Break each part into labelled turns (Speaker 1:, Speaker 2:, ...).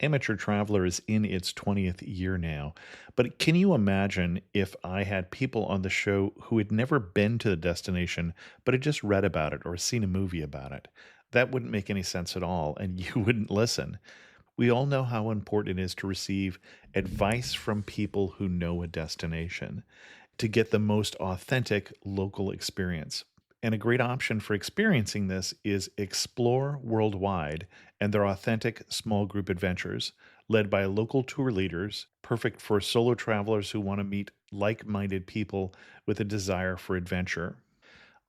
Speaker 1: Amateur Traveler is in its 20th year now, but can you imagine if I had people on the show who had never been to the destination but had just read about it or seen a movie about it? That wouldn't make any sense at all, and you wouldn't listen. We all know how important it is to receive advice from people who know a destination to get the most authentic local experience. And a great option for experiencing this is Explore Worldwide and their authentic small group adventures, led by local tour leaders, perfect for solo travelers who want to meet like minded people with a desire for adventure.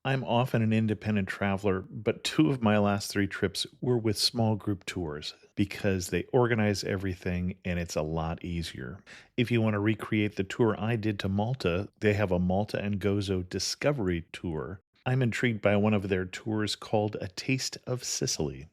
Speaker 1: I'm often an independent traveler, but two of my last three trips were with small group tours because they organize everything and it's a lot easier. If you want to recreate the tour I did to Malta, they have a Malta and Gozo Discovery Tour. I'm intrigued by one of their tours called A Taste of Sicily.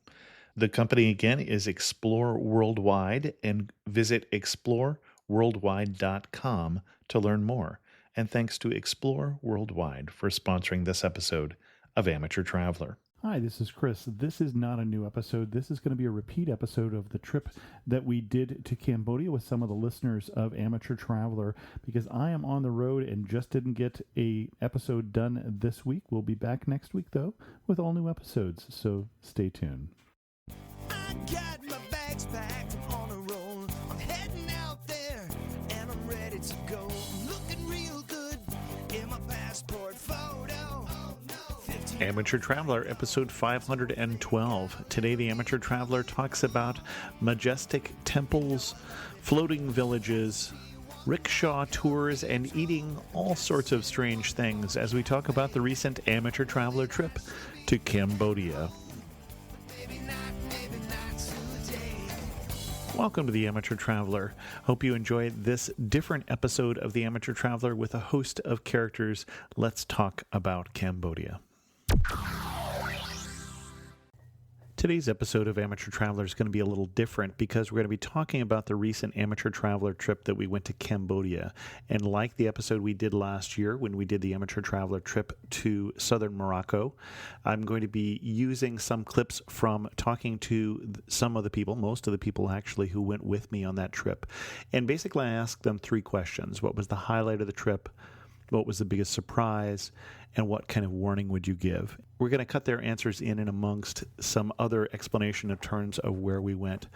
Speaker 1: The company again is Explore Worldwide, and visit exploreworldwide.com to learn more. And thanks to Explore Worldwide for sponsoring this episode of Amateur Traveler.
Speaker 2: Hi, this is Chris. This is not a new episode. This is going to be a repeat episode of the trip that we did to Cambodia with some of the listeners of Amateur Traveler, because I am on the road and just didn't get a episode done this week. We'll be back next week, though, with all new episodes, so stay tuned.
Speaker 3: I got my bags packed, I'm on a roll. I'm heading out there and I'm ready to go. I'm looking real good in my passport photo.
Speaker 1: Amateur Traveler, episode 512. Today, the Amateur Traveler talks about majestic temples, floating villages, rickshaw tours, and eating all sorts of strange things as we talk about the recent Amateur Traveler trip to Cambodia. Welcome to the Amateur Traveler. Hope you enjoyed this different episode of the Amateur Traveler with a host of characters. Let's talk about Cambodia. Today's episode of Amateur Traveler is going to be a little different because we're going to be talking about the recent Amateur Traveler trip that we went to Cambodia. And like the episode we did last year when we did the Amateur Traveler trip to southern Morocco, I'm going to be using some clips from talking to some of the people, most of the people actually, who went with me on that trip. And basically I asked them three questions. What was the highlight of the trip? What was the biggest surprise, and what kind of warning would you give? We're going to cut their answers in and amongst some other explanation in terms of where we went.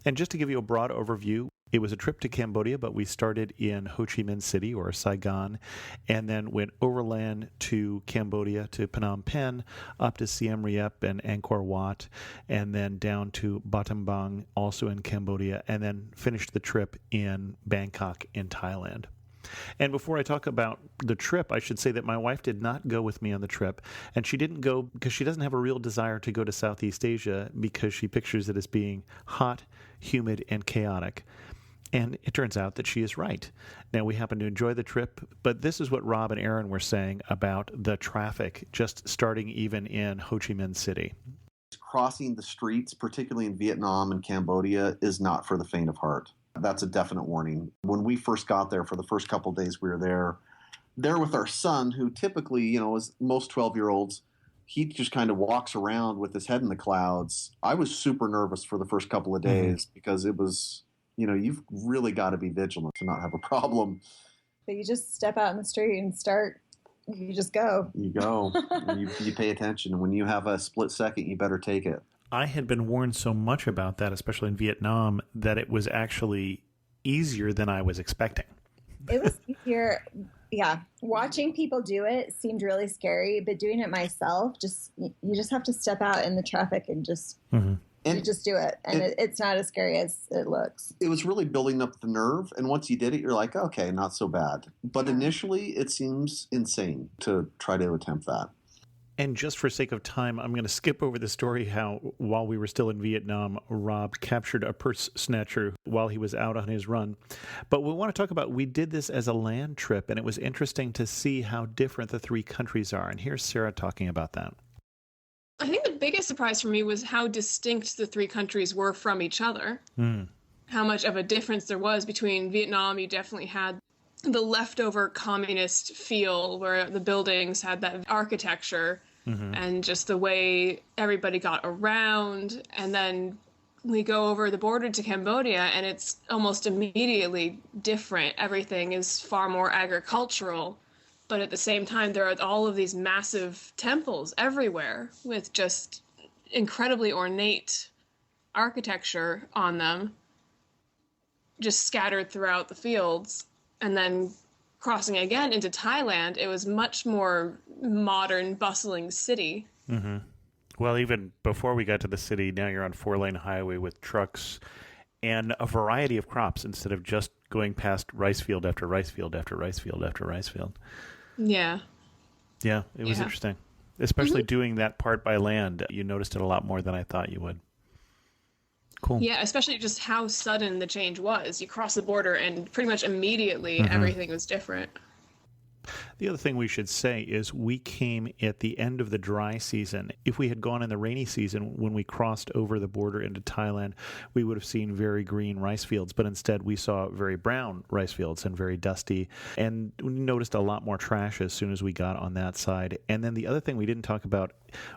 Speaker 1: And just to give you a broad overview, it was a trip to Cambodia, but we started in Ho Chi Minh City, or Saigon, and then went overland to Cambodia, to Phnom Penh, up to Siem Reap and Angkor Wat, and then down to Battambang, also in Cambodia, and then finished the trip in Bangkok in Thailand. And before I talk about the trip, I should say that my wife did not go with me on the trip, and she didn't go because she doesn't have a real desire to go to Southeast Asia because she pictures it as being hot, humid, and chaotic. And it turns out that she is right. Now, we happen to enjoy the trip, but this is what Rob and Aaron were saying about the traffic just starting even in Ho Chi Minh City.
Speaker 4: Crossing the streets, particularly in Vietnam and Cambodia, is not for the faint of heart. That's a definite warning. When we first got there, for the first couple of days we were there with our son, who typically, as most 12-year-olds, he just kind of walks around with his head in the clouds. I was super nervous for the first couple of days because it was, you've really got to be vigilant to not have a problem.
Speaker 5: But you just step out in the street and you just go.
Speaker 4: You go. you pay attention. And when you have a split second, you better take it.
Speaker 1: I had been warned so much about that, especially in Vietnam, that it was actually easier than I was expecting.
Speaker 5: It was easier. Yeah. Watching people do it seemed really scary, but doing it myself, you just have to step out in the traffic and just you just do it. And it's not as scary as it looks.
Speaker 4: It was really building up the nerve. And once you did it, you're like, okay, not so bad. But initially, it seems insane to try to attempt that.
Speaker 1: And just for sake of time, I'm going to skip over the story how, while we were still in Vietnam, Rob captured a purse snatcher while he was out on his run. But we want to talk about, we did this as a land trip, and it was interesting to see how different the three countries are. And here's Sarah talking about that.
Speaker 6: I think the biggest surprise for me was how distinct the three countries were from each other. How much of a difference there was between Vietnam. You definitely had the leftover communist feel where the buildings had that architecture and just the way everybody got around. And then we go over the border to Cambodia, and it's almost immediately different. Everything is far more agricultural, but at the same time, there are all of these massive temples everywhere with just incredibly ornate architecture on them, just scattered throughout the fields. And then crossing again into Thailand, it was much more modern, bustling city.
Speaker 1: Mm-hmm. Well, even before we got to the city, now you're on 4-lane highway with trucks and a variety of crops instead of just going past rice field after rice field after rice field after rice field.
Speaker 6: Yeah.
Speaker 1: Yeah, it was interesting. Especially doing that part by land. You noticed it a lot more than I thought you would. Cool.
Speaker 6: Yeah, especially just how sudden the change was. You cross the border and pretty much immediately everything was different.
Speaker 1: The other thing we should say is we came at the end of the dry season. If we had gone in the rainy season, when we crossed over the border into Thailand, we would have seen very green rice fields, but instead we saw very brown rice fields and very dusty. And we noticed a lot more trash as soon as we got on that side. And then the other thing we didn't talk about,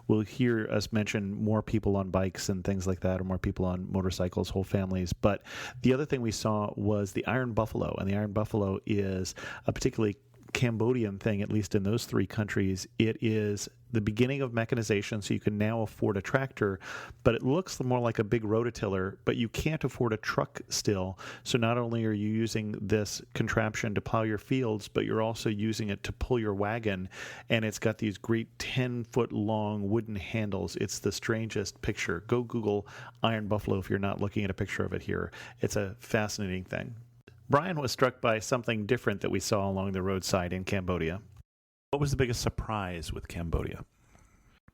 Speaker 1: we'll hear us mention more people on bikes and things like that, or more people on motorcycles, whole families. But the other thing we saw was the iron buffalo. And the iron buffalo is a particularly Cambodian thing, at least in those three countries. It is the beginning of mechanization, so you can now afford a tractor, but it looks more like a big rototiller, but you can't afford a truck still. So not only are you using this contraption to plow your fields, but you're also using it to pull your wagon, and it's got these great 10-foot long wooden handles. It's the strangest picture. Go Google iron buffalo if you're not looking at a picture of it here. It's a fascinating thing. Brian was struck by something different that we saw along the roadside in Cambodia. What was the biggest surprise with Cambodia?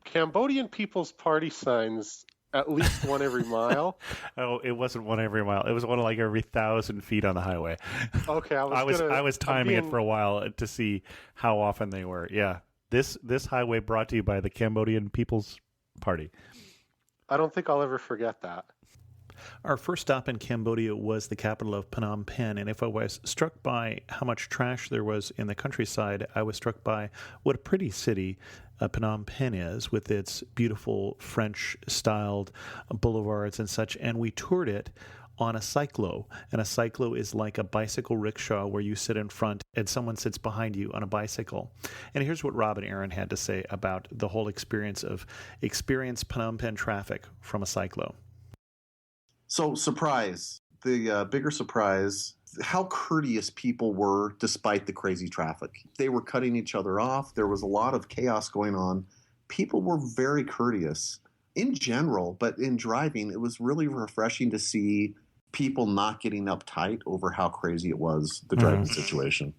Speaker 7: Cambodian People's Party signs, at least one every mile.
Speaker 1: Oh, it wasn't one every mile. It was one like every 1,000 feet on the highway.
Speaker 7: Okay,
Speaker 1: I was timing it for a while to see how often they were. Yeah, this highway brought to you by the Cambodian People's Party.
Speaker 7: I don't think I'll ever forget that.
Speaker 1: Our first stop in Cambodia was the capital of Phnom Penh, and if I was struck by how much trash there was in the countryside, I was struck by what a pretty city Phnom Penh is, with its beautiful French-styled boulevards and such, and we toured it on a cyclo, and a cyclo is like a bicycle rickshaw where you sit in front and someone sits behind you on a bicycle. And here's what Rob and Aaron had to say about the whole experience of Phnom Penh traffic from a cyclo.
Speaker 4: So, surprise. The bigger surprise, how courteous people were despite the crazy traffic. They were cutting each other off. There was a lot of chaos going on. People were very courteous in general, but in driving, it was really refreshing to see people not getting uptight over how crazy it was, the driving situation.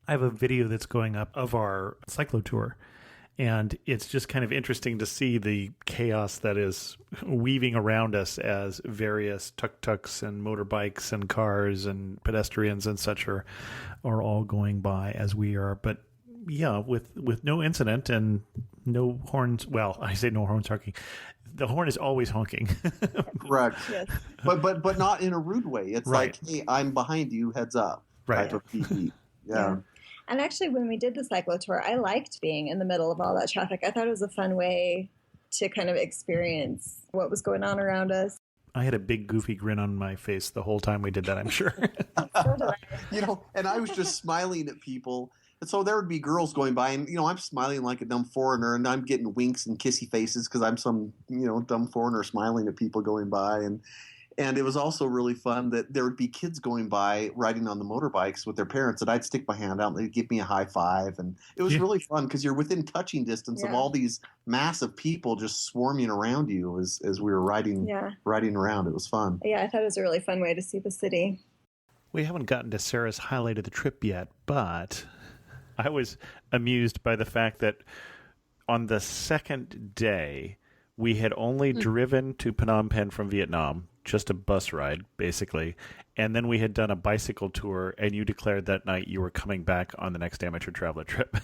Speaker 2: I have a video that's going up of our cyclo tour. And it's just kind of interesting to see the chaos that is weaving around us as various tuk-tuks and motorbikes and cars and pedestrians and such are all going by as we are. But yeah, with no incident and no horns. Well, I say no horns honking. The horn is always honking.
Speaker 4: Correct.
Speaker 5: Yes.
Speaker 4: But not in a rude way. It's
Speaker 1: Right.
Speaker 4: like, hey, I'm behind you, heads up.
Speaker 1: Right.
Speaker 4: Type of beep. Yeah.
Speaker 5: And actually, when we did the cyclo tour, I liked being in the middle of all that traffic. I thought it was a fun way to kind of experience what was going on around us.
Speaker 1: I had a big goofy grin on my face the whole time we did that, I'm sure.
Speaker 5: So did I.
Speaker 4: You know, and I was just smiling at people. And so there would be girls going by, and, you know, I'm smiling like a dumb foreigner, and I'm getting winks and kissy faces because I'm some, you know, dumb foreigner smiling at people going by. And it was also really fun that there would be kids going by riding on the motorbikes with their parents, and I'd stick my hand out and they'd give me a high five. And it was really fun because you're within touching distance of all these massive people just swarming around you as we were riding around. It was fun.
Speaker 5: Yeah, I thought it was a really fun way to see the city.
Speaker 1: We haven't gotten to Sarah's highlight of the trip yet, but I was amused by the fact that on the second day, we had only driven to Phnom Penh from Vietnam, just a bus ride, basically. And then we had done a bicycle tour, and you declared that night you were coming back on the next Amateur Traveler trip.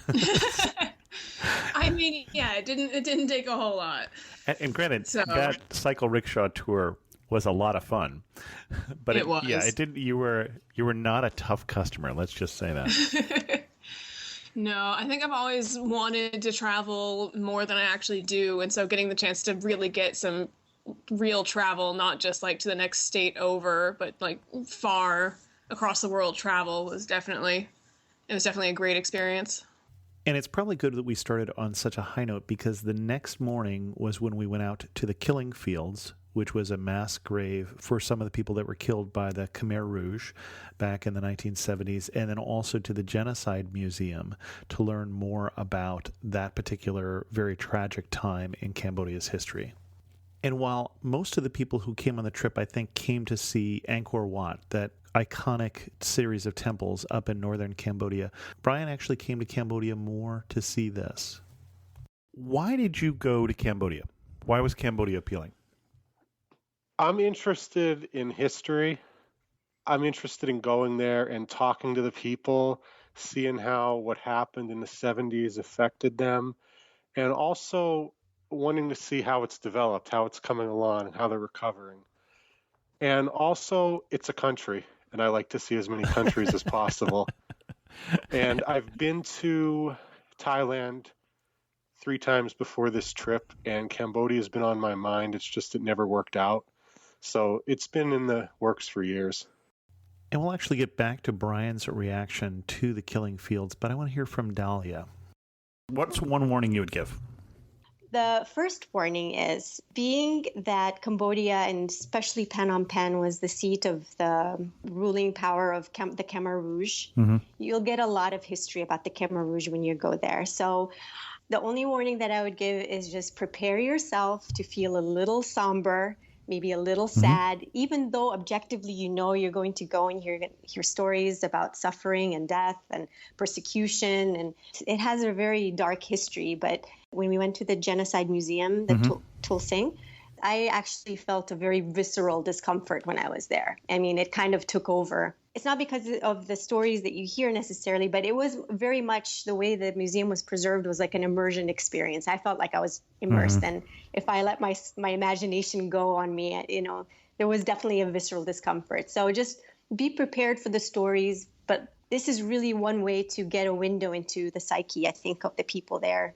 Speaker 6: I mean, yeah, it didn't take a whole lot.
Speaker 1: And granted, that cycle rickshaw tour was a lot of fun. But
Speaker 6: it was.
Speaker 1: Yeah, it didn't. You were not a tough customer. Let's just say that.
Speaker 6: No, I think I've always wanted to travel more than I actually do. And so getting the chance to really get some real travel, not just like to the next state over, but like far across the world travel was definitely a great experience.
Speaker 1: And it's probably good that we started on such a high note, because the next morning was when we went out to the killing fields, which was a mass grave for some of the people that were killed by the Khmer Rouge back in the 1970s, and then also to the Genocide Museum to learn more about that particular very tragic time in Cambodia's history. And while most of the people who came on the trip, I think, came to see Angkor Wat, that iconic series of temples up in northern Cambodia, Brian actually came to Cambodia more to see this. Why did you go to Cambodia? Why was Cambodia appealing?
Speaker 7: I'm interested in history. I'm interested in going there and talking to the people, seeing how what happened in the 70s affected them, and also wanting to see how it's developed, how it's coming along, and how they're recovering. And also, it's a country, and I like to see as many countries as possible. And I've been to Thailand 3 times before this trip, and Cambodia has been on my mind. It's just it never worked out. So it's been in the works for years.
Speaker 1: And we'll actually get back to Brian's reaction to the killing fields, but I want to hear from Dahlia. What's one warning you would give?
Speaker 8: The first warning is, being that Cambodia, and especially Phnom Penh, was the seat of the ruling power of the Khmer Rouge, you'll get a lot of history about the Khmer Rouge when you go there. So the only warning that I would give is just prepare yourself to feel a little somber, maybe a little sad, even though objectively you're going to go and hear stories about suffering and death and persecution. And it has a very dark history. But when we went to the Genocide Museum, the Tulsing, I actually felt a very visceral discomfort when I was there. I mean, it kind of took over. It's not because of the stories that you hear necessarily, but it was very much the way the museum was preserved was like an immersion experience. I felt like I was immersed. And if I let my imagination go on me, there was definitely a visceral discomfort. So just be prepared for the stories. But this is really one way to get a window into the psyche, I think, of the people there.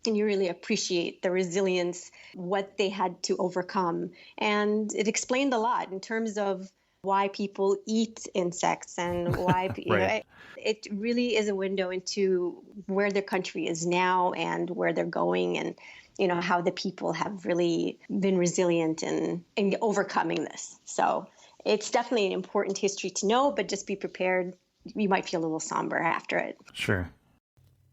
Speaker 8: And you really appreciate the resilience, what they had to overcome. And it explained a lot in terms of why people eat insects and why it really is a window into where their country is now and where they're going, and how the people have really been resilient in overcoming this. So it's definitely an important history to know, but just be prepared. You might feel a little somber after it.
Speaker 1: Sure.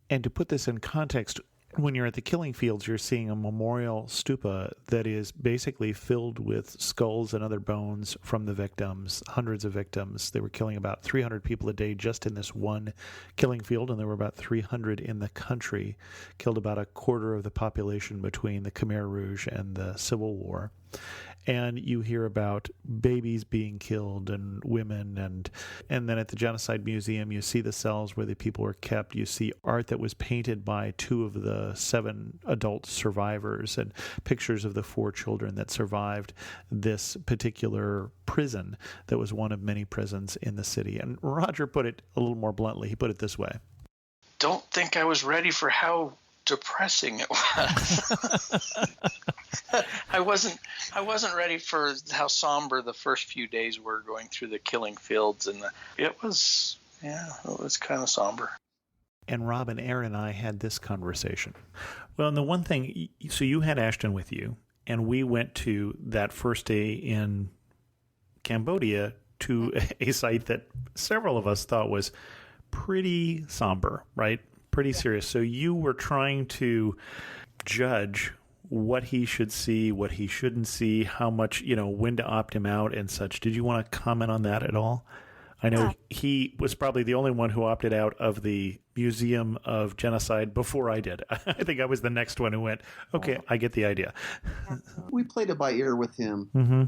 Speaker 1: And to put this in context, when you're at the killing fields, you're seeing a memorial stupa that is basically filled with skulls and other bones from the victims, hundreds of victims. They were killing about 300 people a day just in this one killing field, and there were about 300 in the country, killed about a quarter of the population between the Khmer Rouge and the Civil War. And you hear about babies being killed and women, and then at the Genocide Museum, you see the cells where the people were kept. You see art that was painted by 2 of the 7 adult survivors, and pictures of the 4 children that survived this particular prison that was one of many prisons in the city. And Roger put it a little more bluntly. He put it this way.
Speaker 9: Don't think I was ready for how depressing it was. I wasn't ready for how somber the first few days were going through the killing fields, and it was kind of somber.
Speaker 1: And Rob and Aaron and I had this conversation. Well, and the one thing, so you had Ashton with you, and we went to that first day in Cambodia to a site that several of us thought was pretty somber, right? Pretty serious. So you were trying to judge what he should see, what he shouldn't see, how much, when to opt him out and such. Did you want to comment on that at all? I know he was probably the only one who opted out of the Museum of Genocide before I did. I think I was the next one who went, okay, I get the idea.
Speaker 4: We played it by ear with him.
Speaker 1: Mm-hmm.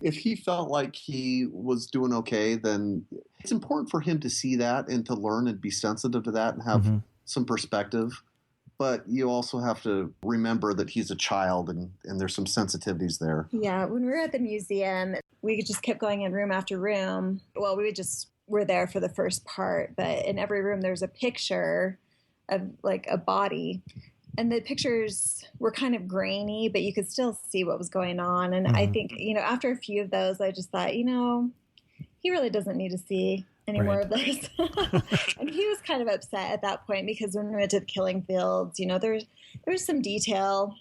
Speaker 4: If he felt like he was doing okay, then it's important for him to see that and to learn and be sensitive to that and have some perspective. But you also have to remember that he's a child and there's some sensitivities there.
Speaker 5: Yeah, when we were at the museum, we just kept going in room after room. Well, were there for the first part, but in every room there's a picture of like a body. and the pictures were kind of grainy, but you could still see what was going on. And I think, after a few of those, I just thought, he really doesn't need to see any more of this. And he was kind of upset at that point because when we went to the killing fields, there was some detail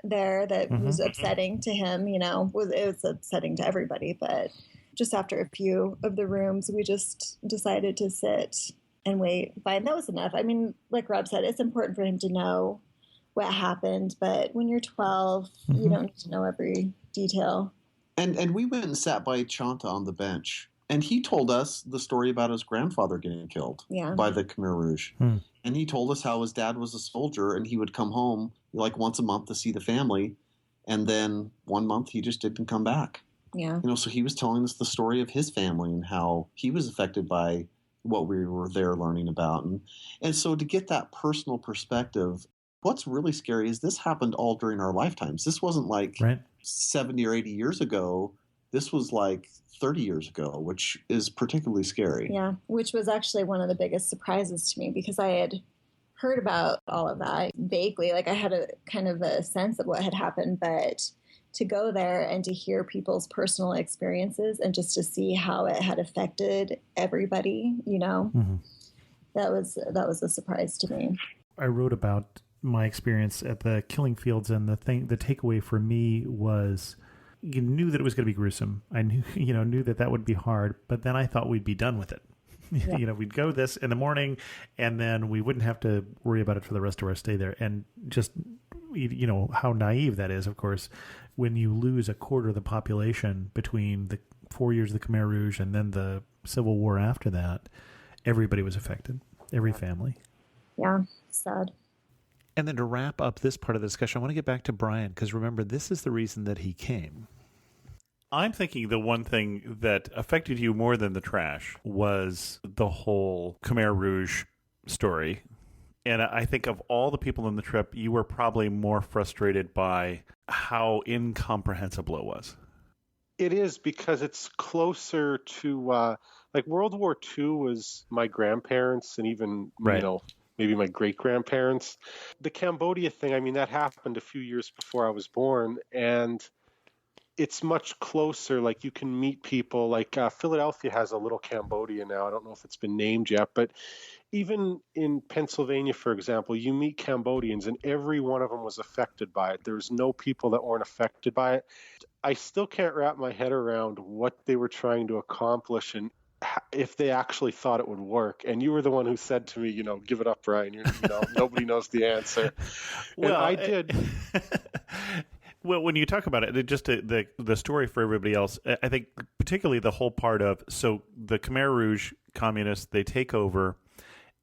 Speaker 5: there that was upsetting to him, it was upsetting to everybody. But just after a few of the rooms, we just decided to sit and wait. Fine, that was enough. I mean, like Rob said, it's important for him to know what happened, but when you're 12, you don't need to know every detail.
Speaker 4: And we went and sat by Chanta on the bench, and he told us the story about his grandfather getting killed by the Khmer Rouge. And he told us how his dad was a soldier, and he would come home like once a month to see the family, and then one month he just didn't come back.
Speaker 5: Yeah.
Speaker 4: So he was telling us the story of his family and how he was affected by what we were there learning about. And so to get that personal perspective, what's really scary is this happened all during our lifetimes. This wasn't like 70 or 80 years ago. This was like 30 years ago, which is particularly scary.
Speaker 5: Yeah, which was actually one of the biggest surprises to me because I had heard about all of that vaguely. Like I had a kind of a sense of what had happened, but to go there and to hear people's personal experiences and just to see how it had affected everybody, that was a surprise to me.
Speaker 2: I wrote about my experience at the killing fields, and the takeaway for me was you knew that it was going to be gruesome. I knew, knew that would be hard, but then I thought we'd be done with it. Yeah. We'd go this in the morning and then we wouldn't have to worry about it for the rest of our stay there. And just, how naive that is, of course, when you lose a quarter of the population between the 4 years of the Khmer Rouge and then the Civil War after that, everybody was affected, every family.
Speaker 5: Yeah, sad.
Speaker 1: And then to wrap up this part of the discussion, I want to get back to Brian, because remember, this is the reason that he came. I'm thinking the one thing that affected you more than the trash was the whole Khmer Rouge story. And I think of all the people on the trip, you were probably more frustrated by how incomprehensible it was.
Speaker 7: It is, because it's closer to, like World War II was my grandparents and even, maybe my great-grandparents. The Cambodia thing, I mean, that happened a few years before I was born, and it's much closer. Like, you can meet people. Like, Philadelphia has a little Cambodia now. I don't know if it's been named yet, but even in Pennsylvania, for example, you meet Cambodians, and every one of them was affected by it. There's no people that weren't affected by it. I still can't wrap my head around what they were trying to accomplish and if they actually thought it would work. And you were the one who said to me, give it up, Brian. Nobody knows the answer. And
Speaker 1: well,
Speaker 7: I did.
Speaker 1: Well, when you talk about it, just the story for everybody else, I think particularly the whole part of, so the Khmer Rouge communists, they take over,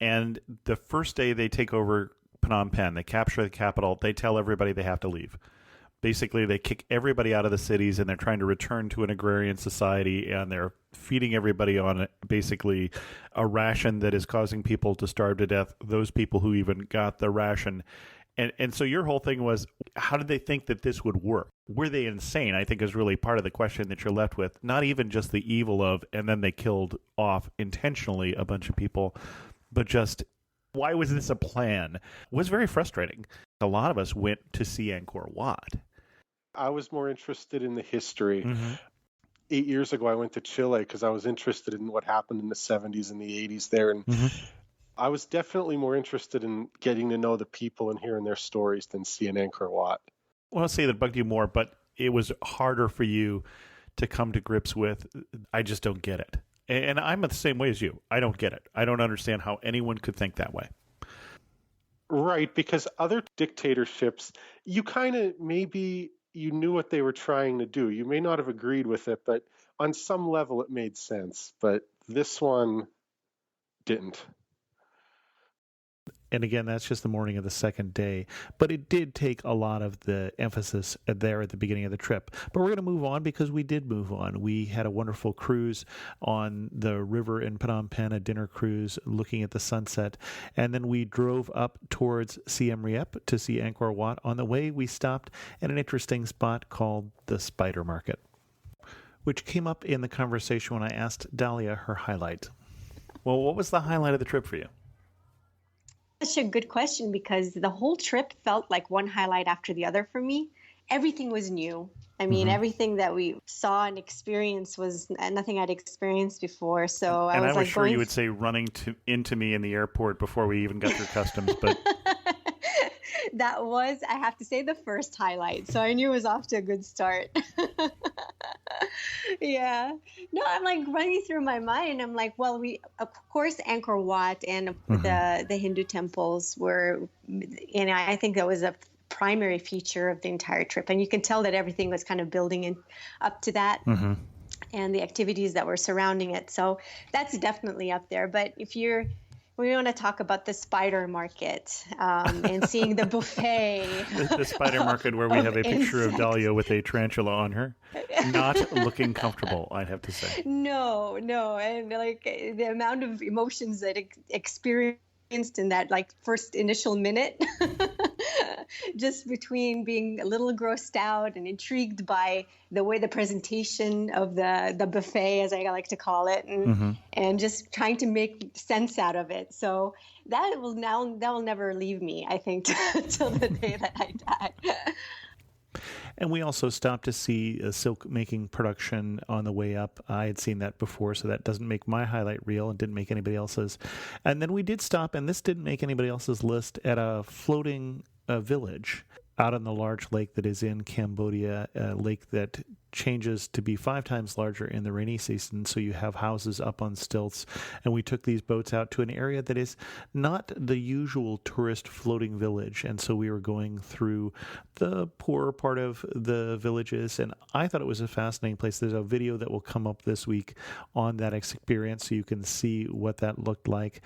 Speaker 1: and the first day they take over Phnom Penh, they capture the capital, they tell everybody they have to leave. Basically, they kick everybody out of the cities, and they're trying to return to an agrarian society, and they're feeding everybody on basically a ration that is causing people to starve to death, those people who even got the ration. And so your whole thing was, how did they think that this would work? Were they insane? I think is really part of the question that you're left with. Not even just the evil of, and then they killed off intentionally a bunch of people, but just, why was this a plan? It was very frustrating. A lot of us went to see Angkor Wat.
Speaker 7: I was more interested in the history.
Speaker 1: Mm-hmm.
Speaker 7: 8 years ago, I went to Chile because I was interested in what happened in the 70s and the 80s there. And I was definitely more interested in getting to know the people and hearing their stories than seeing Angkor Wat.
Speaker 1: Well, I'll say that bugged you more, but it was harder for you to come to grips with, I just don't get it. And I'm the same way as you. I don't get it. I don't understand how anyone could think that way.
Speaker 7: Right, because other dictatorships, you kind of maybe you knew what they were trying to do. You may not have agreed with it, but on some level it made sense. But this one didn't.
Speaker 1: And again, that's just the morning of the second day. But it did take a lot of the emphasis there at the beginning of the trip. But we're going to move on because we did move on. We had a wonderful cruise on the river in Phnom Penh, a dinner cruise looking at the sunset. And then we drove up towards Siem Reap to see Angkor Wat. On the way, we stopped at an interesting spot called the Spider Market, which came up in the conversation when I asked Dahlia her highlight. Well, what was the highlight of the trip for you?
Speaker 8: such a good question because the whole trip felt like one highlight after the other for me. Everything was new. I mean, everything that we saw and experienced was nothing I'd experienced before. So
Speaker 2: and
Speaker 8: I
Speaker 2: was
Speaker 8: like
Speaker 2: sure
Speaker 8: going
Speaker 2: you would say running into me in the airport before we even got through customs, but
Speaker 8: that was, I have to say, the first highlight. So I knew it was off to a good start. Yeah. No, I'm like running through my mind. I'm like, well, we, of course, Angkor Wat and the Hindu temples were, I think that was a primary feature of the entire trip. And you can tell that everything was kind of building in up to that. And the activities that were surrounding it. So that's definitely up there. But we want to talk about the spider market and seeing the buffet.
Speaker 2: the spider market where we have a picture of Dahlia with a tarantula on her. Not looking comfortable, I'd have to say.
Speaker 8: No. And like the amount of emotions that experienced in that like first initial minute, just between being a little grossed out and intrigued by the way the presentation of the buffet, as I like to call it, and just trying to make sense out of it. So that will never leave me, I think, till the day that I die.
Speaker 1: And we also stopped to see a silk making production on the way up. I had seen that before, so that doesn't make my highlight reel and didn't make anybody else's. And then we did stop, and this didn't make anybody else's list, at a floating village out on the large lake that is in Cambodia, a lake that changes to be 5 times larger in the rainy season. So you have houses up on stilts. And we took these boats out to an area that is not the usual tourist floating village. And so we were going through the poorer part of the villages. And I thought it was a fascinating place. There's a video that will come up this week on that experience so you can see what that looked like.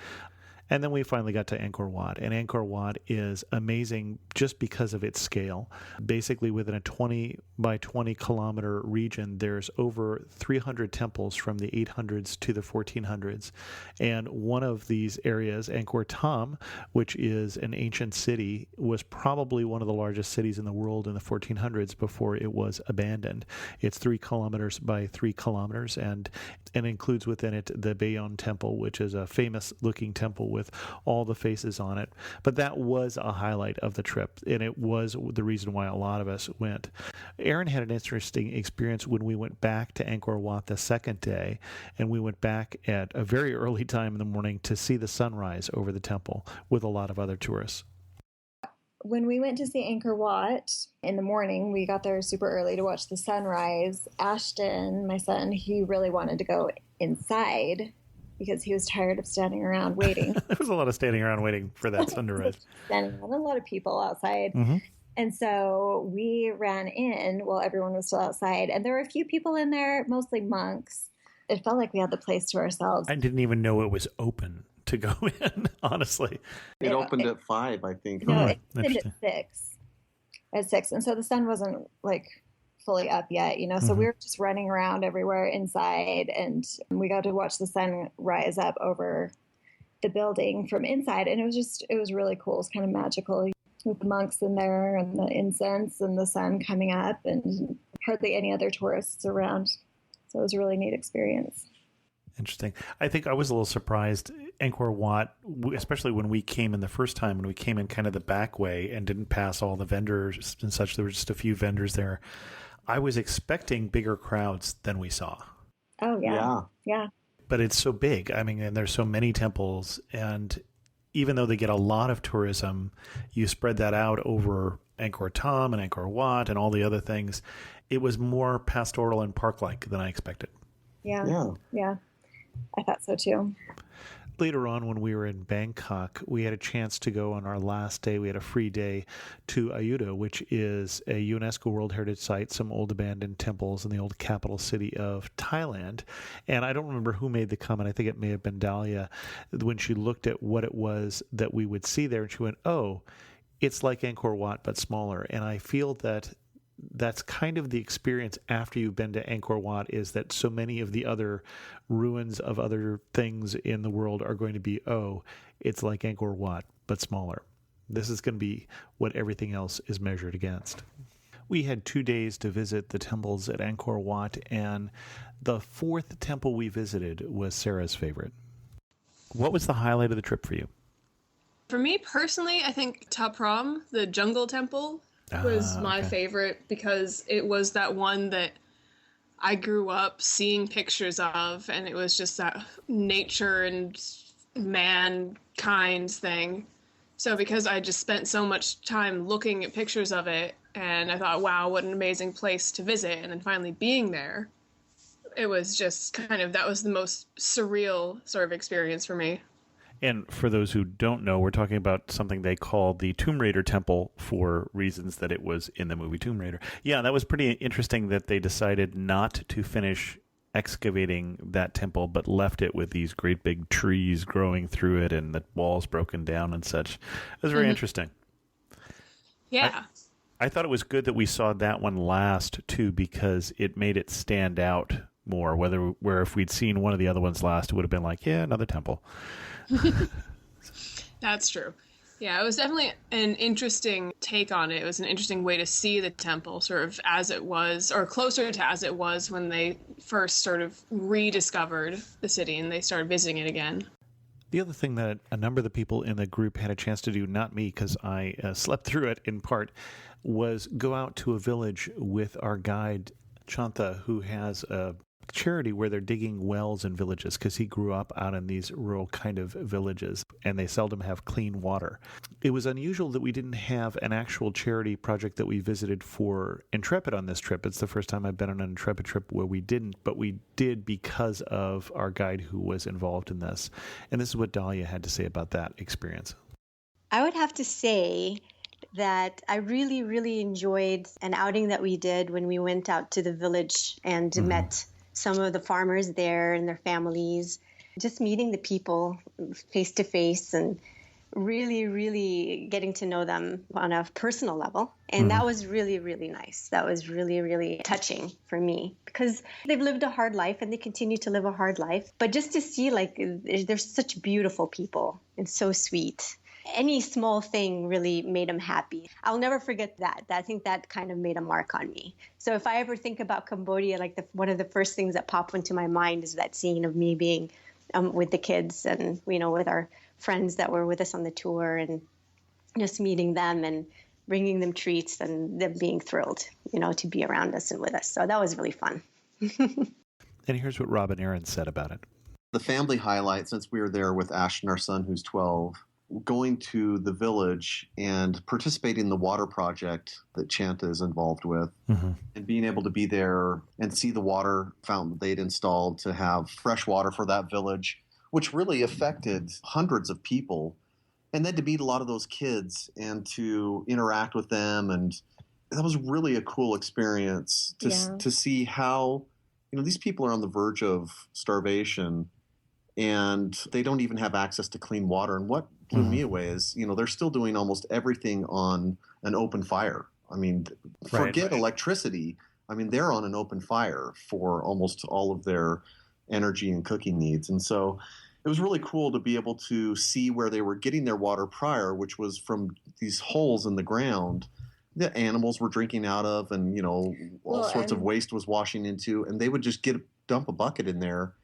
Speaker 1: And then we finally got to Angkor Wat. And Angkor Wat is amazing just because of its scale. Basically, within a 20 by 20 kilometer region, there's over 300 temples from the 800s to the 1400s. And one of these areas, Angkor Thom, which is an ancient city, was probably one of the largest cities in the world in the 1400s before it was abandoned. It's 3 kilometers by 3 kilometers and includes within it the Bayon Temple, which is a famous looking temple with all the faces on it. But that was a highlight of the trip, and it was the reason why a lot of us went. Aaron had an interesting experience when we went back to Angkor Wat the second day, and we went back at a very early time in the morning to see the sunrise over the temple with a lot of other tourists.
Speaker 5: When we went to see Angkor Wat in the morning, we got there super early to watch the sunrise. Ashton, my son, he really wanted to go inside because he was tired of standing around waiting.
Speaker 2: There was a lot of standing around waiting for that sunrise.
Speaker 5: And a lot of people outside. And so we ran in while everyone was still outside. And there were a few people in there, mostly monks. It felt like we had the place to ourselves.
Speaker 2: I didn't even know it was open to go in, honestly.
Speaker 4: It opened at 5, I think.
Speaker 5: No, it opened at 6. At 6. And so the sun wasn't like fully up yet, so we were just running around everywhere inside, and we got to watch the sun rise up over the building from inside, and it was really cool. It's kind of magical with the monks in there and the incense and the sun coming up and hardly any other tourists around. So it was a really neat experience.
Speaker 2: Interesting. I think I was a little surprised. Angkor Wat, especially when we came in the first time, when we came in kind of the back way and didn't pass all the vendors and such, there were just a few vendors there. I was expecting bigger crowds than we saw.
Speaker 5: Oh, yeah.
Speaker 2: But it's so big. I mean, and there's so many temples. And even though they get a lot of tourism, you spread that out over Angkor Thom and Angkor Wat and all the other things. It was more pastoral and park-like than I expected.
Speaker 5: Yeah. I thought so, too.
Speaker 1: Later on, when we were in Bangkok, we had a chance to go on our last day. We had a free day to Ayutthaya, which is a UNESCO World Heritage Site, some old abandoned temples in the old capital city of Thailand. And I don't remember who made the comment. I think it may have been Dahlia, when she looked at what it was that we would see there. And she went, oh, it's like Angkor Wat, but smaller. And I feel that that's kind of the experience after you've been to Angkor Wat, is that so many of the other ruins of other things in the world are going to be, oh, it's like Angkor Wat, but smaller. This is going to be what everything else is measured against. We had 2 days to visit the temples at Angkor Wat, and the 4th temple we visited was Sarah's favorite. What was the highlight of the trip for you?
Speaker 6: For me personally, I think Tapram, the jungle temple, was my favorite because it was that one that I grew up seeing pictures of, and it was just that nature and mankind thing. So because I just spent so much time looking at pictures of it, and I thought, wow, what an amazing place to visit, and then finally being there, it was just kind of, that was the most surreal sort of experience for me.
Speaker 1: And for those who don't know, we're talking about something they call the Tomb Raider Temple for reasons that it was in the movie Tomb Raider. Yeah, that was pretty interesting that they decided not to finish excavating that temple, but left it with these great big trees growing through it and the walls broken down and such. It was very interesting.
Speaker 6: Yeah.
Speaker 1: I thought it was good that we saw that one last, too, because it made it stand out more, where if we'd seen one of the other ones last, it would have been like, yeah, another temple.
Speaker 6: That's true. Yeah, it was definitely an interesting take on it. It was an interesting way to see the temple sort of as it was, or closer to as it was when they first sort of rediscovered the city and they started visiting it again.
Speaker 1: The other thing that a number of the people in the group had a chance to do, not me because I slept through it in part, was go out to a village with our guide, Chanta, who has a charity where they're digging wells in villages because he grew up out in these rural kind of villages and they seldom have clean water. It was unusual that we didn't have an actual charity project that we visited for Intrepid on this trip. It's the first time I've been on an Intrepid trip where we didn't, but we did because of our guide who was involved in this. And this is what Dahlia had to say about that experience.
Speaker 8: I would have to say that I really, really enjoyed an outing that we did when we went out to the village and met some of the farmers there and their families, just meeting the people face to face and really, really getting to know them on a personal level. And that was really, really nice. That was really, really touching for me because they've lived a hard life and they continue to live a hard life. But just to see like they're such beautiful people and so sweet. Any small thing really made them happy. I'll never forget that. I think that kind of made a mark on me. So if I ever think about Cambodia, like one of the first things that pop into my mind is that scene of me being with the kids and, with our friends that were with us on the tour and just meeting them and bringing them treats and them being thrilled, to be around us and with us. So that was really fun.
Speaker 1: And here's what Rob and Aaron said about it.
Speaker 4: The family highlight, since we were there with Ashton, our son, who's 12, going to the village and participating in the water project that Chanta is involved with and being able to be there and see the water fountain they'd installed to have fresh water for that village, which really affected hundreds of people. And then to meet a lot of those kids and to interact with them. And that was really a cool experience to see how, these people are on the verge of starvation and they don't even have access to clean water. And what blew me away is, they're still doing almost everything on an open fire. I mean, forget electricity. I mean, they're on an open fire for almost all of their energy and cooking needs. And so it was really cool to be able to see where they were getting their water prior, which was from these holes in the ground that animals were drinking out of and, all sorts of waste was washing into. And they would just dump a bucket in there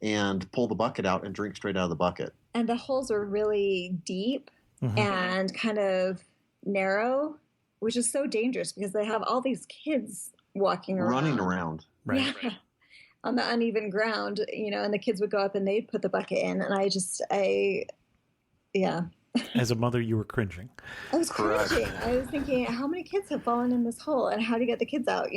Speaker 4: and pull the bucket out and drink straight out of the bucket.
Speaker 5: And the holes are really deep and kind of narrow, which is so dangerous because they have all these kids walking around.
Speaker 4: Running around.
Speaker 1: Right.
Speaker 5: Yeah. On the uneven ground, and the kids would go up and they'd put the bucket in. And yeah.
Speaker 1: As a mother, you were cringing.
Speaker 5: I was cringing. I was thinking, how many kids have fallen in this hole and how do you get the kids out,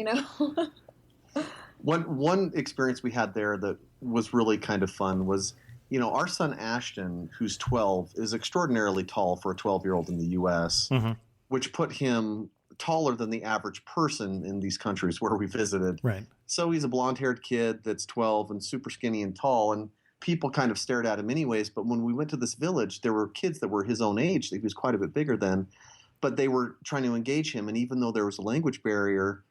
Speaker 4: One experience we had there that was really kind of fun was, our son Ashton, who's 12, is extraordinarily tall for a 12-year-old in the U.S., which put him taller than the average person in these countries where we visited.
Speaker 1: Right.
Speaker 4: So he's a blonde-haired kid that's 12 and super skinny and tall, and people kind of stared at him anyways. But when we went to this village, there were kids that were his own age. He was quite a bit bigger then, but they were trying to engage him. And even though there was a language barrier,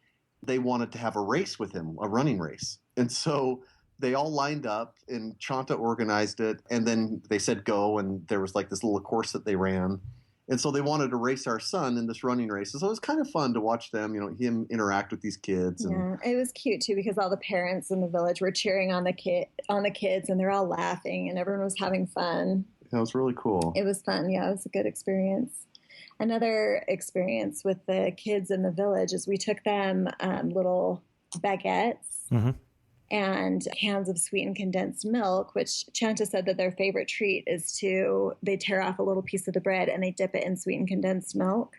Speaker 4: they wanted to have a race with him, a running race. And so they all lined up and Chanta organized it. And then they said go. And there was like this little course that they ran. And so they wanted to race our son in this running race. So it was kind of fun to watch them, him interact with these kids. And
Speaker 5: it was cute too because all the parents in the village were cheering on the kids and they're all laughing and everyone was having fun.
Speaker 4: That was really cool.
Speaker 5: It was fun. Yeah, it was a good experience. Another experience with the kids in the village is we took them little baguettes and cans of sweetened condensed milk, which Chanta said that their favorite treat is they tear off a little piece of the bread and they dip it in sweetened condensed milk.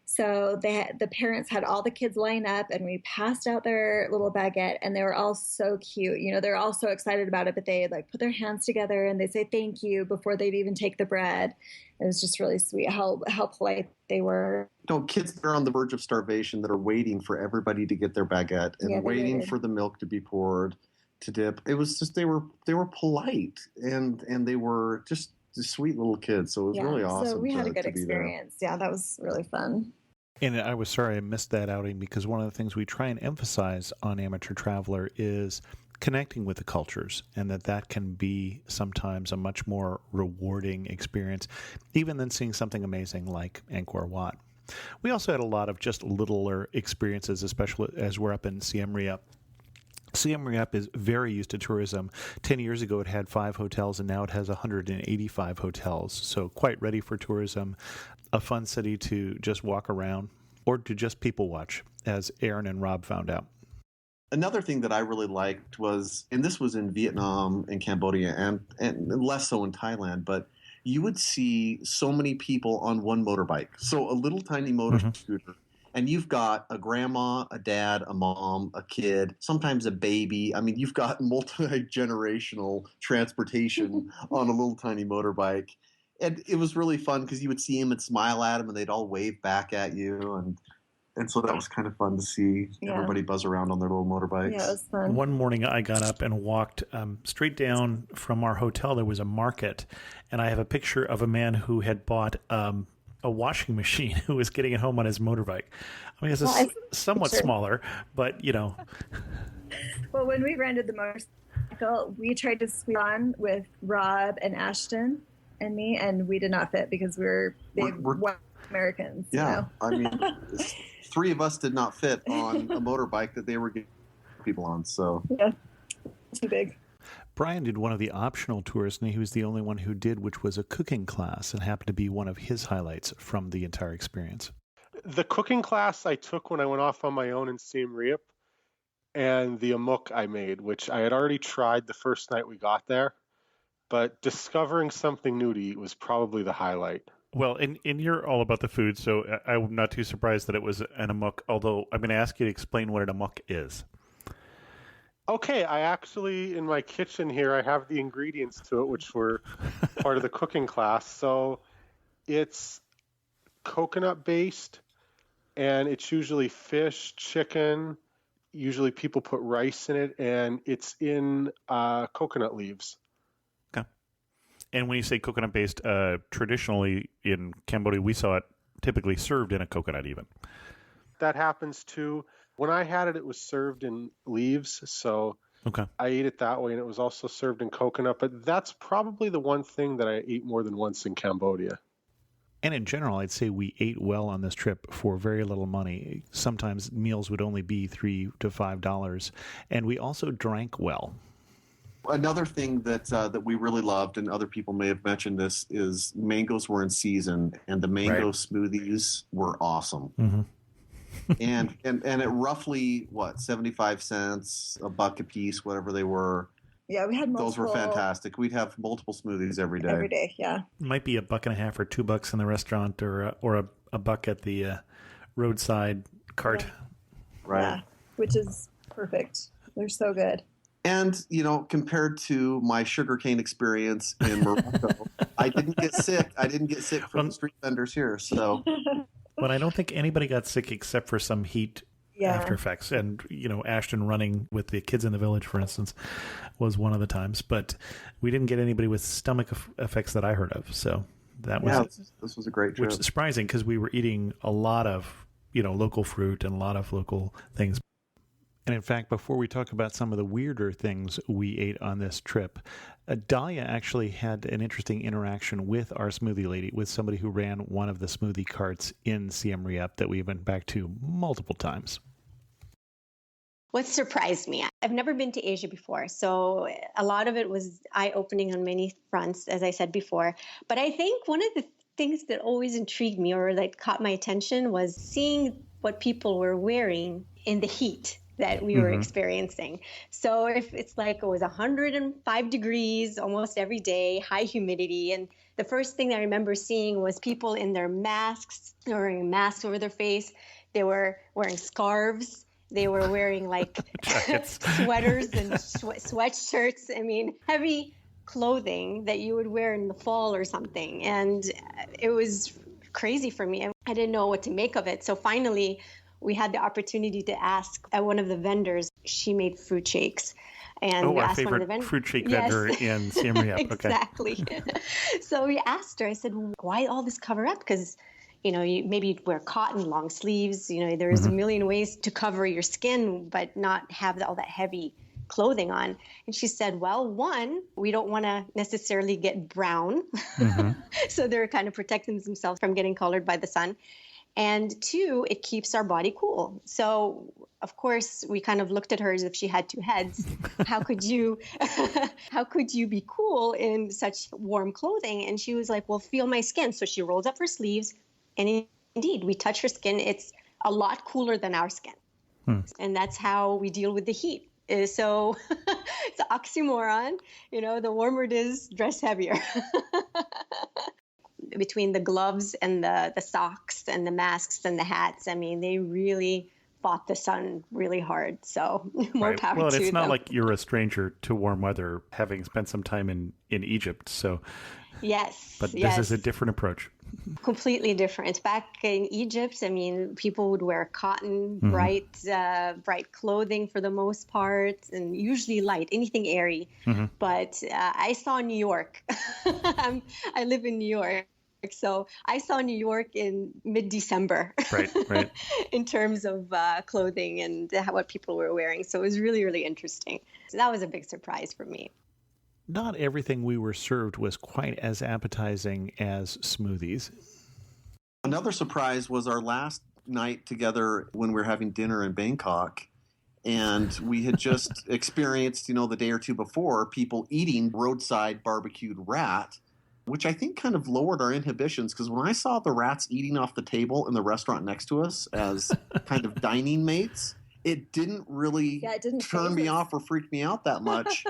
Speaker 5: So the parents had all the kids line up and we passed out their little baguette and they were all so cute. You know, they're all so excited about it, but they like put their hands together and they say thank you before they'd even take the bread. It was just really sweet how polite they were.
Speaker 4: You know, kids that are on the verge of starvation that are waiting for everybody to get their baguette and waiting for the milk to be poured to dip. It was just they were polite and they were just sweet little kids. So it was really awesome.
Speaker 5: So we had a good experience. Yeah, that was really fun.
Speaker 1: And I was sorry I missed that outing because one of the things we try and emphasize on Amateur Traveler is connecting with the cultures, and that can be sometimes a much more rewarding experience, even than seeing something amazing like Angkor Wat. We also had a lot of just littler experiences, especially as we're up in Siem Reap. Siem Reap is very used to tourism. 10 years ago, it had 5 hotels, and now it has 185 hotels. So quite ready for tourism. A fun city to just walk around or to just people watch, as Aaron and Rob found out.
Speaker 4: Another thing that I really liked was, and this was in Vietnam and Cambodia and less so in Thailand, but you would see so many people on one motorbike. So a little tiny motor scooter. And you've got a grandma, a dad, a mom, a kid, sometimes a baby. I mean, you've got multi-generational transportation on a little tiny motorbike. And it was really fun because you would see them and smile at them and they'd all wave back at you. And so that was kind of fun to see everybody buzz around on their little motorbikes.
Speaker 5: Yeah, it was fun.
Speaker 1: One morning I got up and walked straight down from our hotel. There was a market, and I have a picture of a man who had bought a washing machine who was getting it home on his motorbike. I mean, it's somewhat smaller, but, you know.
Speaker 5: Well, when we rented the motorcycle, we tried to squeeze on with Rob and Ashton and me, and we did not fit because we're white Americans.
Speaker 4: Yeah,
Speaker 5: you know?
Speaker 4: I mean, 3 of us did not fit on a motorbike that they were getting people on, so.
Speaker 5: Yeah, too big.
Speaker 1: Brian did one of the optional tours, and he was the only one who did, which was a cooking class, and happened to be one of his highlights from the entire experience.
Speaker 7: The cooking class I took when I went off on my own in Siem Reap, and the amok I made, which I had already tried the first night we got there, but discovering something new to eat was probably the highlight.
Speaker 1: Well, and you're all about the food, so I'm not too surprised that it was an amok, although I'm going to ask you to explain what an amok is.
Speaker 7: Okay, I actually, in my kitchen here, I have the ingredients to it, which were part of the cooking class. So it's coconut-based, and it's usually fish, chicken. Usually people put rice in it, and it's in coconut leaves.
Speaker 1: Okay. And when you say coconut-based, traditionally in Cambodia, we saw it typically served in a coconut even.
Speaker 7: That happens too. When I had it, it was served in leaves, so I ate it that way, and it was also served in coconut. But that's probably the one thing that I ate more than once in Cambodia.
Speaker 1: And in general, I'd say we ate well on this trip for very little money. Sometimes meals would only be $3 to $5, and we also drank well.
Speaker 4: Another thing that we really loved, and other people may have mentioned this, is mangoes were in season, and the mango smoothies were awesome.
Speaker 1: Mm-hmm.
Speaker 4: and at roughly 75 cents, $1 a piece, whatever they were.
Speaker 5: Yeah, we had multiple.
Speaker 4: Those were fantastic. We'd have multiple smoothies every day.
Speaker 5: Every day, yeah.
Speaker 1: Might be $1.50 or $2 in the restaurant, or a buck at the roadside cart.
Speaker 5: Yeah.
Speaker 4: Right.
Speaker 5: Yeah, which is perfect. They're so good.
Speaker 4: And, compared to my sugarcane experience in Morocco, I didn't get sick. I didn't get sick from the street vendors here, so.
Speaker 1: But I don't think anybody got sick except for some heat after effects. And, Ashton running with the kids in the village, for instance, was one of the times. But we didn't get anybody with stomach effects that I heard of. So that was
Speaker 4: this was a great trip.
Speaker 1: Which is surprising because we were eating a lot of, local fruit and a lot of local things. And in fact, before we talk about some of the weirder things we ate on this trip, Dahlia actually had an interesting interaction with our smoothie lady, with somebody who ran one of the smoothie carts in Siem Reap that we went back to multiple times.
Speaker 8: What surprised me? I've never been to Asia before, so a lot of it was eye-opening on many fronts, as I said before. But I think one of the things that always intrigued me or that caught my attention was seeing what people were wearing in the heat that we were experiencing. So if it's like it was 105 degrees almost every day, high humidity, and the first thing I remember seeing was people in their masks, they were wearing masks over their face, they were wearing scarves, they were wearing like sweaters and sweatshirts. I mean, heavy clothing that you would wear in the fall or something. And it was crazy for me. I didn't know what to make of it. So finally, we had the opportunity to ask one of the vendors. She made fruit shakes. And we
Speaker 1: our
Speaker 8: asked one of the
Speaker 1: favorite fruit shake vendor in Siem Reap. Okay.
Speaker 8: Exactly. So we asked her, I said, why all this cover up? Because you maybe wear cotton, long sleeves. There's a million ways to cover your skin, but not have all that heavy clothing on. And she said, well, one, we don't want to necessarily get brown. So they're kind of protecting themselves from getting colored by the sun. And two, it keeps our body cool. So, of course, we kind of looked at her as if she had two heads. How could you be cool in such warm clothing? And she was like, well, feel my skin. So she rolls up her sleeves. And indeed, we touch her skin. It's a lot cooler than our skin. And that's how we deal with the heat. So it's an oxymoron. The warmer it is, dress heavier. Between the gloves and the socks and the masks and the hats, I mean, they really fought the sun really hard. So more power to them. Well,
Speaker 1: it's not like you're a stranger to warm weather, having spent some time in Egypt. So
Speaker 8: yes,
Speaker 1: but this is a different approach.
Speaker 8: Completely different. Back in Egypt, I mean, people would wear cotton, bright clothing for the most part, and usually light, anything airy. But I saw New York. I live in New York. So I saw New York in mid-December,
Speaker 1: right.
Speaker 8: in terms of clothing and what people were wearing. So it was really, really interesting. So that was a big surprise for me.
Speaker 1: Not everything we were served was quite as appetizing as smoothies.
Speaker 4: Another surprise was our last night together when we were having dinner in Bangkok. And we had just experienced, the day or two before, people eating roadside barbecued rat, which I think kind of lowered our inhibitions. Because when I saw the rats eating off the table in the restaurant next to us as kind of dining mates, it didn't really turn me off or freak me out that much.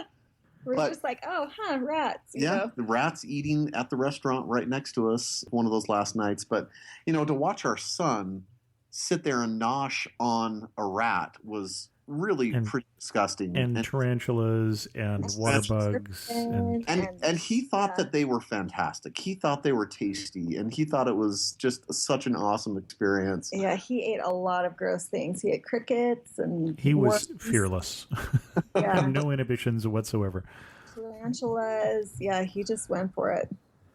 Speaker 5: We're just like, rats.
Speaker 4: The rats eating at the restaurant right next to us one of those last nights. But, to watch our son sit there and nosh on a rat was really pretty disgusting.
Speaker 2: And tarantulas and water bugs.
Speaker 4: And he thought that they were fantastic. He thought they were tasty. And he thought it was just such an awesome experience.
Speaker 5: Yeah, he ate a lot of gross things. He ate crickets and
Speaker 2: he was fearless.
Speaker 5: Yeah.
Speaker 2: No inhibitions whatsoever.
Speaker 5: Tarantulas. Yeah, he just went for it.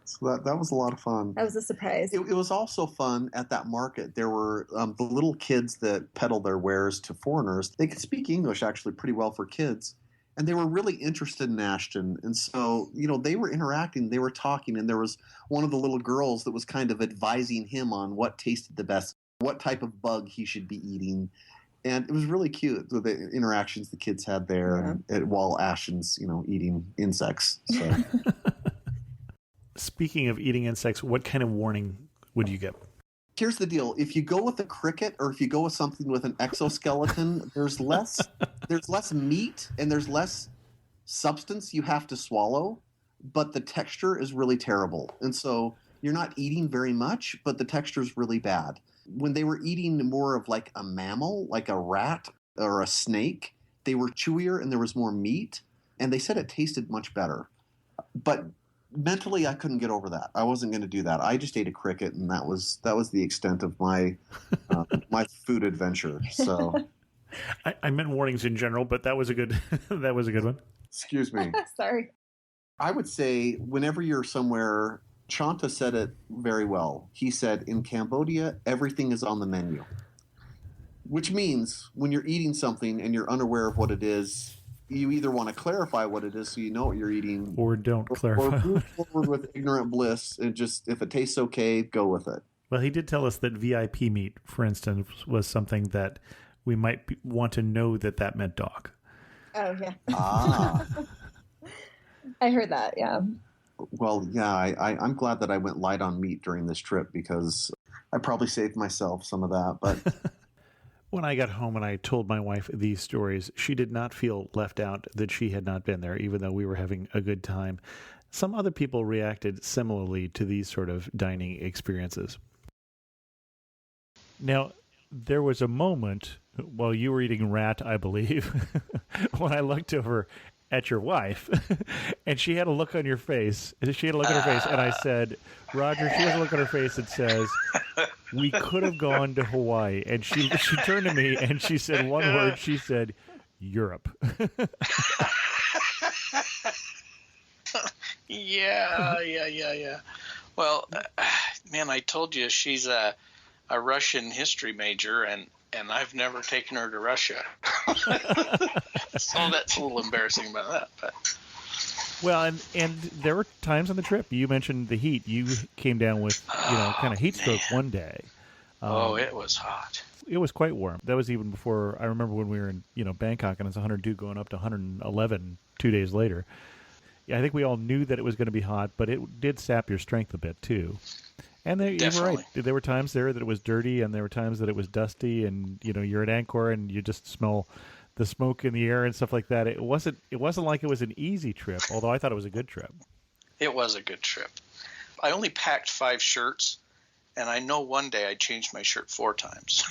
Speaker 4: So that was a lot of fun.
Speaker 5: That was a surprise.
Speaker 4: It was also fun at that market. There were the little kids that peddle their wares to foreigners. They could speak English actually pretty well for kids. And they were really interested in Ashton. And so, they were interacting, they were talking, and there was one of the little girls that was kind of advising him on what tasted the best, what type of bug he should be eating. And it was really cute, the interactions the kids had there while Ashton's, eating insects. So.
Speaker 1: Speaking of eating insects, what kind of warning would you get?
Speaker 4: Here's the deal. If you go with a cricket or if you go with something with an exoskeleton, there's less meat and there's less substance you have to swallow, but the texture is really terrible. And so you're not eating very much, but the texture is really bad. When they were eating more of like a mammal, like a rat or a snake, they were chewier and there was more meat, and they said it tasted much better. But mentally, I couldn't get over that. I wasn't going to do that. I just ate a cricket, and that was the extent of my my food adventure. So,
Speaker 1: I meant warnings in general, but that was a good one.
Speaker 4: Excuse me.
Speaker 5: Sorry.
Speaker 4: I would say whenever you're somewhere, Chanta said it very well. He said, in Cambodia, everything is on the menu, which means when you're eating something and you're unaware of what it is, you either want to clarify what it is so you know what you're eating,
Speaker 2: or don't clarify.
Speaker 4: Or move forward with ignorant bliss and just, if it tastes okay, go with it.
Speaker 2: Well, he did tell us that VIP meat, for instance, was something that
Speaker 1: we might want to know that meant dog.
Speaker 5: Oh, yeah.
Speaker 4: Ah.
Speaker 5: I heard that, yeah.
Speaker 4: Well, yeah, I'm glad that I went light on meat during this trip because I probably saved myself some of that. But
Speaker 1: when I got home and I told my wife these stories, she did not feel left out that she had not been there, even though we were having a good time. Some other people reacted similarly to these sort of dining experiences. Now, there was a moment while you were eating rat, I believe, when I looked over at your wife, and she had a look on your face. She had a look on her face, and I said, Roger, she has a look on her face that says, we could have gone to Hawaii. And she turned to me, and she said one word. She said, Europe.
Speaker 9: Yeah. Well, man, I told you she's a Russian history major, and I've never taken her to Russia. So that's a little embarrassing about that. But
Speaker 1: well, and there were times on the trip, you mentioned the heat. You came down with, kind of heat stroke one day.
Speaker 9: It was hot.
Speaker 1: It was quite warm. That was even before, I remember when we were in, Bangkok, and it's 102 going up to 111 2 days later. Yeah, I think we all knew that it was going to be hot, but it did sap your strength a bit, too. And you were right. There were times there that it was dirty, and there were times that it was dusty, and, you're at Angkor, and you just smell the smoke in the air and stuff like that. It wasn't like it was an easy trip, although I thought it was a good trip.
Speaker 9: It was a good trip. I only packed 5 shirts, and I know one day I changed my shirt 4 times.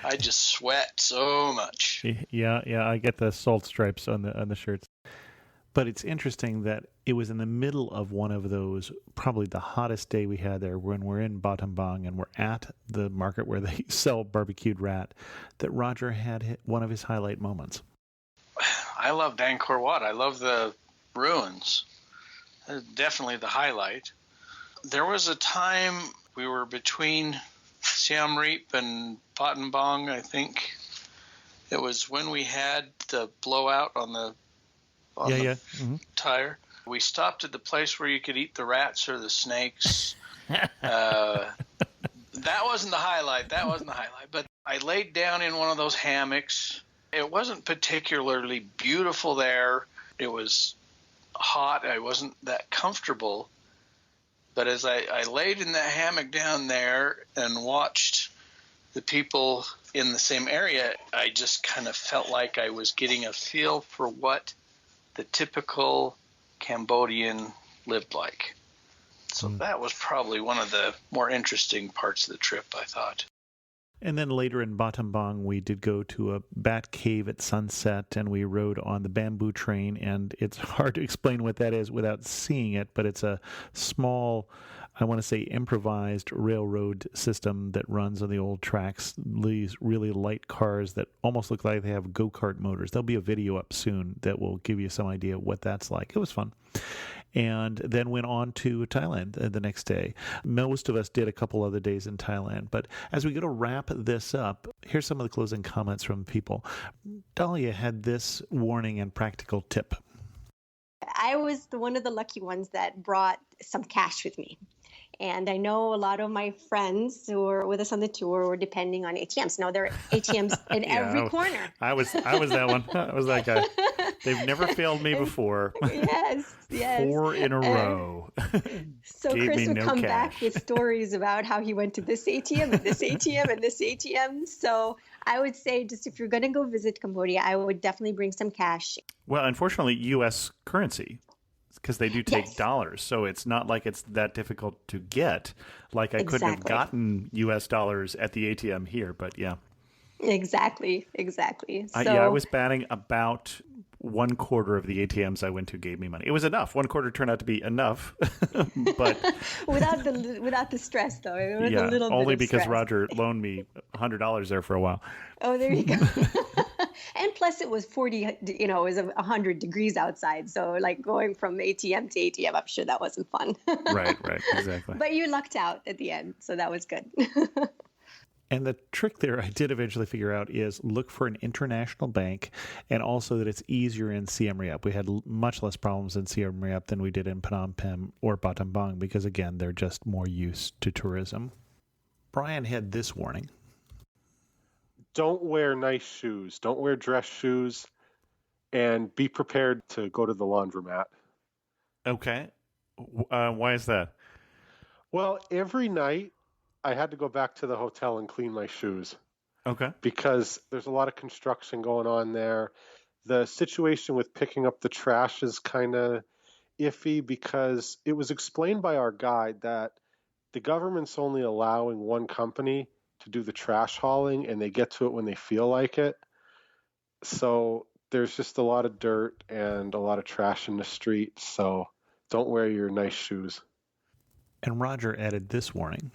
Speaker 9: I just sweat so much.
Speaker 1: Yeah, I get the salt stripes on the shirts. But it's interesting that it was in the middle of one of those, probably the hottest day we had there, when we're in Battambang and we're at the market where they sell barbecued rat, that Roger had one of his highlight moments.
Speaker 9: I loved Angkor Wat. I love the ruins. Definitely the highlight. There was a time we were between Siem Reap and Battambang, I think. It was when we had the blowout on the tire. We stopped at the place where you could eat the rats or the snakes. That wasn't the highlight. But I laid down in one of those hammocks. It wasn't particularly beautiful there. It was hot. I wasn't that comfortable. But as I laid in that hammock down there and watched the people in the same area, I just kind of felt like I was getting a feel for what the typical Cambodian lived like. So that was probably one of the more interesting parts of the trip, I thought.
Speaker 1: And then later in Battambang, we did go to a bat cave at sunset, and we rode on the bamboo train, and it's hard to explain what that is without seeing it, but it's a small, I want to say improvised railroad system that runs on the old tracks, these really light cars that almost look like they have go-kart motors. There'll be a video up soon that will give you some idea what that's like. It was fun. And then went on to Thailand the next day. Most of us did a couple other days in Thailand. But as we go to wrap this up, here's some of the closing comments from people. Dahlia had this warning and practical tip.
Speaker 8: I was one of the lucky ones that brought some cash with me. And I know a lot of my friends who were with us on the tour were depending on ATMs. Now, there are ATMs in every corner.
Speaker 1: I was that one. I was that guy. They've never failed me before.
Speaker 8: Yes.
Speaker 1: 4 in a row.
Speaker 8: So Chris would come back with stories about how he went to this ATM and this ATM and this ATM. So I would say, just if you're going to go visit Cambodia, I would definitely bring some cash.
Speaker 1: Well, unfortunately, U.S. currency, because they do take dollars. So it's not like it's that difficult to get. Like I couldn't have gotten U.S. dollars at the ATM here, but yeah.
Speaker 8: Exactly. So,
Speaker 1: I was batting about 1/4 of the ATMs I went to gave me money. It was enough. 1/4 turned out to be enough, but
Speaker 8: without the stress, though. It was a little
Speaker 1: only
Speaker 8: bit of
Speaker 1: because
Speaker 8: stress.
Speaker 1: Roger loaned me $100 there for a while.
Speaker 8: Oh, there you go. And plus, it was 40. It was 100 degrees outside, so like going from ATM to ATM, I'm sure that wasn't fun.
Speaker 1: Right, exactly.
Speaker 8: But you lucked out at the end, so that was good.
Speaker 1: And the trick there I did eventually figure out is look for an international bank, and also that it's easier in Siem Reap. We had much less problems in Siem Reap than we did in Phnom Penh or Battambang because, again, they're just more used to tourism. Brian had this warning.
Speaker 7: Don't wear nice shoes. Don't wear dress shoes. And be prepared to go to the laundromat.
Speaker 2: Okay. Why is that?
Speaker 7: Well, every night I had to go back to the hotel and clean my shoes.
Speaker 2: Okay.
Speaker 7: Because there's a lot of construction going on there. The situation with picking up the trash is kind of iffy because it was explained by our guide that the government's only allowing one company to do the trash hauling, and they get to it when they feel like it. So there's just a lot of dirt and a lot of trash in the street, so don't wear your nice shoes.
Speaker 1: And Roger added this warning.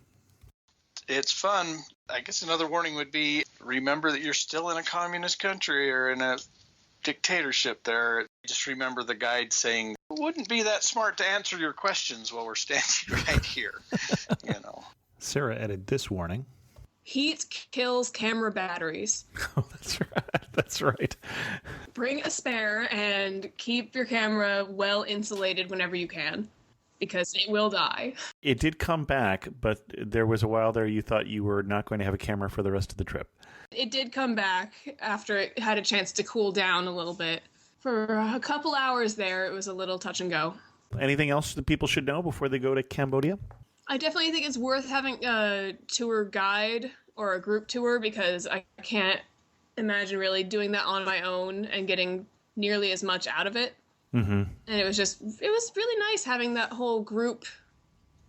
Speaker 9: It's fun. I guess another warning would be remember that you're still in a communist country or in a dictatorship there. Just remember the guide saying, it wouldn't be that smart to answer your questions while we're standing right here.
Speaker 1: Sarah added this warning.
Speaker 6: Heat kills camera batteries.
Speaker 1: Oh, that's right. That's right.
Speaker 6: Bring a spare and keep your camera well insulated whenever you can, because it will die.
Speaker 1: It did come back, but there was a while there you thought you were not going to have a camera for the rest of the trip.
Speaker 6: It did come back after it had a chance to cool down a little bit. For a couple hours there, it was a little touch and go.
Speaker 1: Anything else that people should know before they go to Cambodia?
Speaker 6: I definitely think it's worth having a tour guide or a group tour, because I can't imagine really doing that on my own and getting nearly as much out of it. Mm-hmm. And it was really nice having that whole group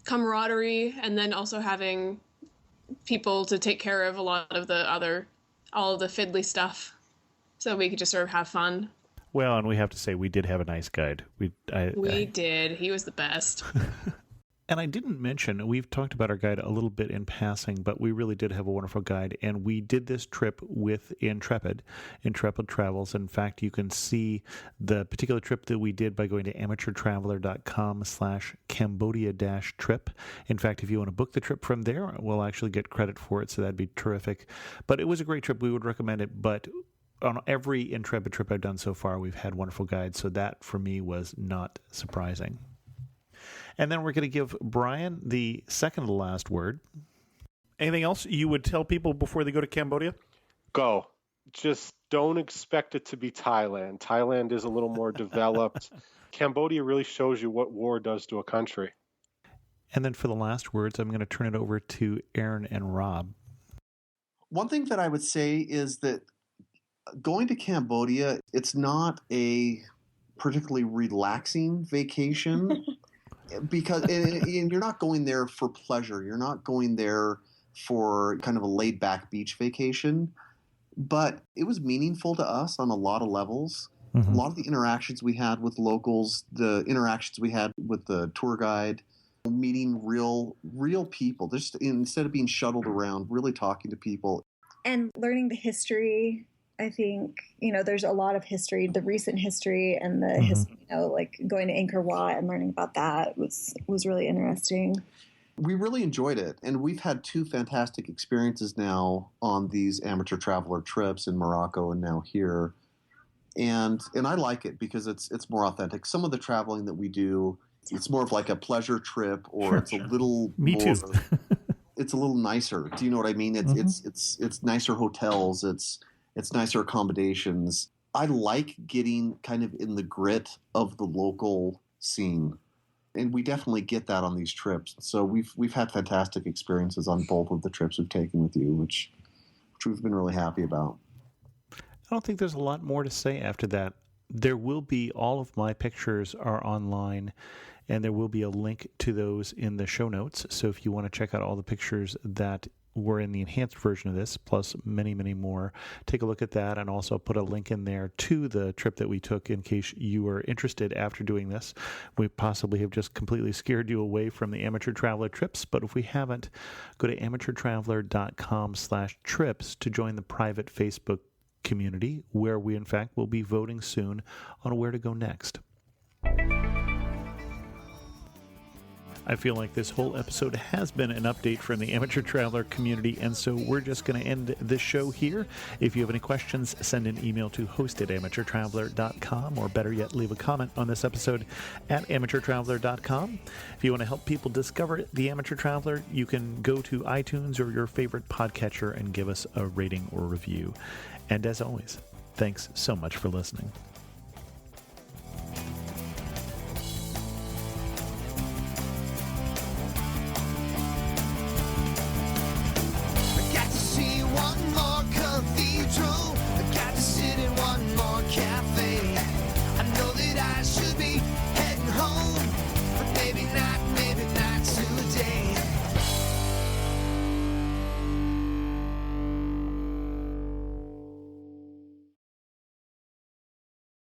Speaker 6: camaraderie, and then also having people to take care of a lot of all of the fiddly stuff, so we could just sort of have fun.
Speaker 1: Well, and we have to say we did have a nice guide. We
Speaker 6: did. He was the best.
Speaker 1: And I didn't mention, we've talked about our guide a little bit in passing, but we really did have a wonderful guide. And we did this trip with Intrepid Travels. In fact, you can see the particular trip that we did by going to amateurtraveler.com/Cambodia-trip. In fact, if you want to book the trip from there, we'll actually get credit for it. So that'd be terrific. But it was a great trip. We would recommend it. But on every Intrepid trip I've done so far, we've had wonderful guides. So that for me was not surprising. And then we're going to give Brian the second to last word. Anything else you would tell people before they go to Cambodia?
Speaker 7: Go. Just don't expect it to be Thailand. Thailand is a little more developed. Cambodia really shows you what war does to a country.
Speaker 1: And then for the last words, I'm going to turn it over to Aaron and Rob.
Speaker 4: One thing that I would say is that going to Cambodia, it's not a particularly relaxing vacation. Because and you're not going there for pleasure. You're not going there for kind of a laid-back beach vacation. But it was meaningful to us on a lot of levels. Mm-hmm. A lot of the interactions we had with locals, the interactions we had with the tour guide, meeting real people. Just instead of being shuttled around, really talking to people.
Speaker 5: And learning the history. I think, there's a lot of history, the recent history and the history, like going to Angkor Wat and learning about that was really interesting.
Speaker 4: We really enjoyed it. And we've had 2 fantastic experiences now on these amateur traveler trips in Morocco and now here. And I like it because it's more authentic. Some of the traveling that we do, it's more of like a pleasure trip, or it's a little
Speaker 1: Me
Speaker 4: more,
Speaker 1: too.
Speaker 4: it's a little nicer. Do you know what I mean? It's nicer hotels. It's nicer accommodations. I like getting kind of in the grit of the local scene. And we definitely get that on these trips. So we've had fantastic experiences on both of the trips we've taken with you, which we've been really happy about.
Speaker 1: I don't think there's a lot more to say after that. There will be, all of my pictures are online, and there will be a link to those in the show notes. So if you want to check out all the pictures that were in the enhanced version of this, plus many, many more, take a look at that, and also put a link in there to the trip that we took in case you were interested after doing this. We possibly have just completely scared you away from the Amateur Traveler trips, but if we haven't, go to amateurtraveler.com/trips to join the private Facebook community, where we in fact will be voting soon on where to go next. I feel like this whole episode has been an update from the Amateur Traveler community, and so we're just going to end this show here. If you have any questions, send an email to host@amateurtraveler.com, or better yet, leave a comment on this episode at amateurtraveler.com. If you want to help people discover the Amateur Traveler, you can go to iTunes or your favorite podcatcher and give us a rating or review. And as always, thanks so much for listening.